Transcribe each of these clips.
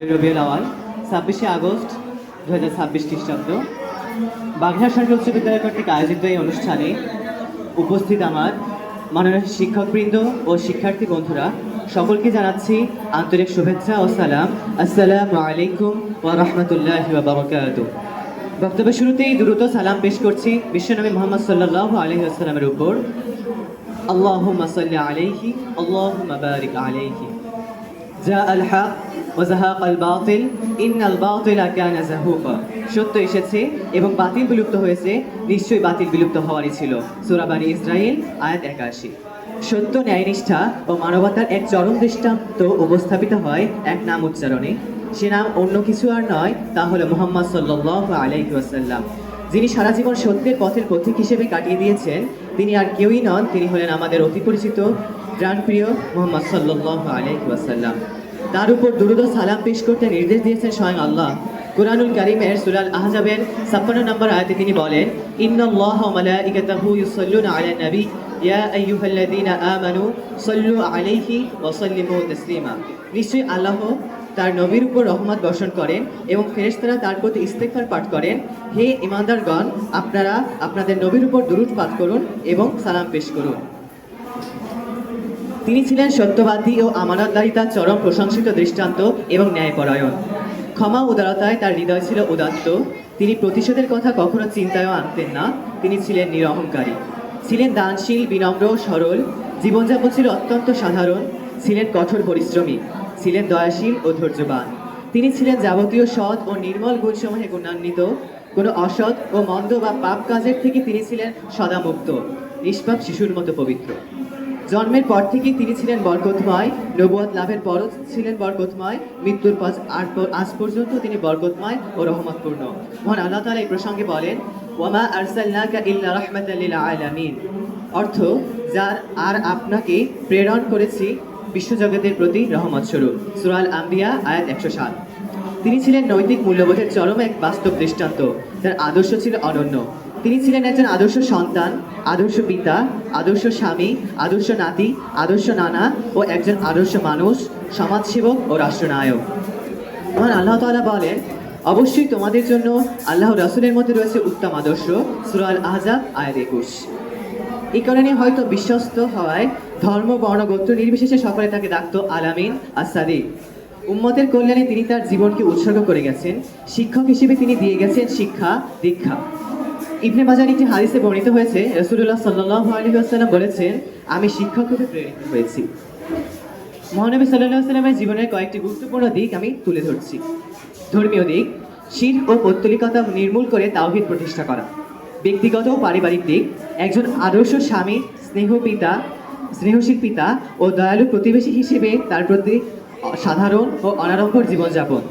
রবিউল আওয়াল 26শে August 2026 খ্রিস্টাব্দ বাগেরহাট সরকারি উচ্চ বিদ্যালয় কর্তৃক আয়োজিত এই অনুষ্ঠানে উপস্থিত আমার মাননীয় শিক্ষকবৃন্দ ও শিক্ষার্থী বন্ধুরা সকলকে জানাচ্ছি আন্তরিক শুভেচ্ছা ও সালাম। আসসালামু আলাইকুম ওয়া রাহমাতুল্লাহি ওয়া বারাকাতুহু। বক্তব্যের শুরুতেই দ্রুত সালাম পেশ করছি বিশ্বনবী মুহাম্মদ সাল্লাল্লাহু আলাইহি ওয়াসাল্লামের উপর। আল্লাহুম্মা সাল্লি আলাইহি আল্লাহুম্মা বারিক আলাইহি। জাআল হক ওয়া যাহাকাল বাতিল ইন্নাল বাতিলা কানা যাহুকা। সত্য এসেছে এবং বাতিল বিলুপ্ত হয়েছে, নিশ্চয়ই বাতিল বিলুপ্ত হওয়ারই ছিল। সূরা বনী ইসরাঈল আয়াত 81। সত্য, ন্যায়নিষ্ঠা ও মানবতার এক চরম দৃষ্টান্ত উপস্থাপিত হয় এক নাম উচ্চারণে। সে নাম অন্য কিছু আর নয়, তা হলো মুহাম্মদ সাল্লাল্লাহু আলাইহি ওয়াসাল্লাম। যিনি সারা জীবন সত্যের পথের পথিক হিসেবে কাটিয়ে দিয়েছেন, তিনি আর কেউই নন, তিনি হলেন আমাদের অতি পরিচিত প্রাণপ্রিয় মুহাম্মদ সাল্লাল্লাহু আলাইহি ওয়াসাল্লাম। তার উপর দুরূদ ও সালাম পেশ করতে নির্দেশ দিয়েছেন স্বয়ং আল্লাহ। কুরআনুল কারীমের সূরা আল আহজাবের 56 নম্বর আয়াতে তিনি বলেন, ইন্নাল্লাহা ওয়া মালাইকাতাহু ইউসাল্লুনা আলান নবী ইয়া আইয়ুহাল্লাযীনা আমানু সাল্লু আলাইহি ওয়া সাল্লিমু তাসলিমা। নিশ্চয়ই আল্লাহ তার নবীর উপর রহমত বর্ষণ করেন এবং ফেরেশতারা তার প্রতি ইস্তেগফার পাঠ করেন। হে ঈমানদারগণ, আপনারা আপনাদের নবীর উপর দুরূদ পাঠ করুন এবং সালাম পেশ করুন। তিনি ছিলেন সত্যবাদী ও আমানতদারিতার চরম প্রশংসিত দৃষ্টান্ত এবং ন্যায়পরায়ণ। ক্ষমা উদারতায় তার হৃদয় ছিল উদাত্ত। তিনি প্রতিশোধের কথা কখনো চিন্তায়ও আনতেন না। তিনি ছিলেন নিরহংকারী, ছিলেন দানশীল, বিনম্র, সরল। জীবনযাপন ছিল অত্যন্ত সাধারণ। ছিলেন কঠোর পরিশ্রমী, ছিলেন দয়াশীল ও ধৈর্যবান। তিনি ছিলেন যাবতীয় সৎ ও নির্মল গুণসমূহে গুণান্বিত। কোনো অসৎ ও মন্দ বা পাপ কাজের থেকে তিনি ছিলেন সদামুক্ত, নিষ্পাপ শিশুর মতো পবিত্র। জন্মের পর থেকেই তিনি ছিলেন বরকতময়, নবুয়ত লাভের পরও ছিলেন বরকতময়, মৃত্যুর পর আজ পর্যন্ত তিনি বরকতময় ও রহমতপূর্ণ। মহান আল্লাহ তাআলা এই প্রসঙ্গে বলেন, ওয়ামা আরসালনাকা ইল্লা রাহমাতাল লিল আলামিন। অর্থ, যার আর আপনাকে প্রেরণ করেছি বিশ্বজগতের প্রতি রহমত স্বরূপ। সূরা আল আম্বিয়া আয়াত 107। তিনি ছিলেন নৈতিক মূল্যবোধের চরম এক বাস্তব দৃষ্টান্ত। তার আদর্শ ছিল অনন্য। তিনি ছিলেন একজন আদর্শ সন্তান, আদর্শ পিতা, আদর্শ স্বামী, আদর্শ নাতি, আদর্শ নানা ও একজন আদর্শ মানুষ, সমাজসেবক ও রাষ্ট্রনায়ক। মহান আল্লাহ তাআলা বলেন, অবশ্যই তোমাদের জন্য আল্লাহ রাসূলের মধ্যে রয়েছে উত্তম আদর্শ। সূরা আল আহজাব আয়াত 21। এই কারণে হয়তো বিশ্বস্ত হওয়ায় ধর্ম, বর্ণ, গোত্র নির্বিশেষে সকলে তাকে ডাকত আল-আমিন, আস-সাদিক। উম্মতের কল্যাণে তিনি তার জীবনকে উৎসর্গ করে গেছেন। শিক্ষক হিসেবে তিনি দিয়ে গেছেন শিক্ষা, দীক্ষা। ইবনে মাজার একটি হাদিসে বর্ণিত হয়েছে, রাসূলুল্লাহ সাল্লাল্লাহু আলাইহি ওয়াসাল্লাম বলেছেন, আমি শিক্ষক রূপে প্রেরিত হয়েছি। মহানবী সাল্লাল্লাহু আলাইহি ওয়াসাল্লামের জীবনের কয়েকটি গুরুত্বপূর্ণ দিক আমি তুলে ধরছি। ধর্মীয় দিক, শিরক ও পৌত্তলিকতা নির্মূল করে তাওহীদ প্রতিষ্ঠা করা। ব্যক্তিগত ও পারিবারিক দিক, একজন আদর্শ স্বামী, স্নেহশীল পিতা ও দয়ালু প্রতিবেশী হিসেবে তার প্রতি সাধারণ ও অনাড়ম্বর জীবনযাপন।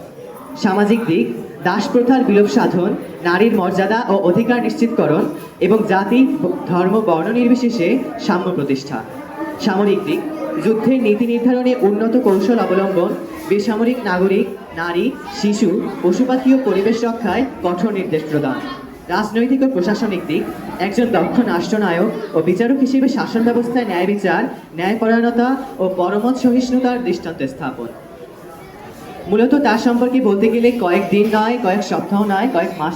সামাজিক দিক, দাস প্রথার বিলোপ সাধন, নারীর মর্যাদা ও অধিকার নিশ্চিতকরণ এবং জাতি, ধর্ম, বর্ণ নির্বিশেষে সাম্য প্রতিষ্ঠা। সামরিক দিক, যুদ্ধের নীতি নির্ধারণে উন্নত কৌশল অবলম্বন, বেসামরিক নাগরিক, নারী, শিশু, পশুপাখি ও পরিবেশ রক্ষায় কঠোর নির্দেশ প্রদান। রাজনৈতিক ও প্রশাসনিক দিক, একজন দক্ষ রাষ্ট্রনায়ক ও বিচারক হিসেবে শাসন ব্যবস্থায় ন্যায় বিচার, ন্যায়পরায়ণতা ও পরমত সহিষ্ণুতার দৃষ্টান্ত স্থাপন। মূলত তার সম্পর্কে বলতে গেলে কয়েক দিন নয়, কয়েক সপ্তাহ নয়, কয়েক মাস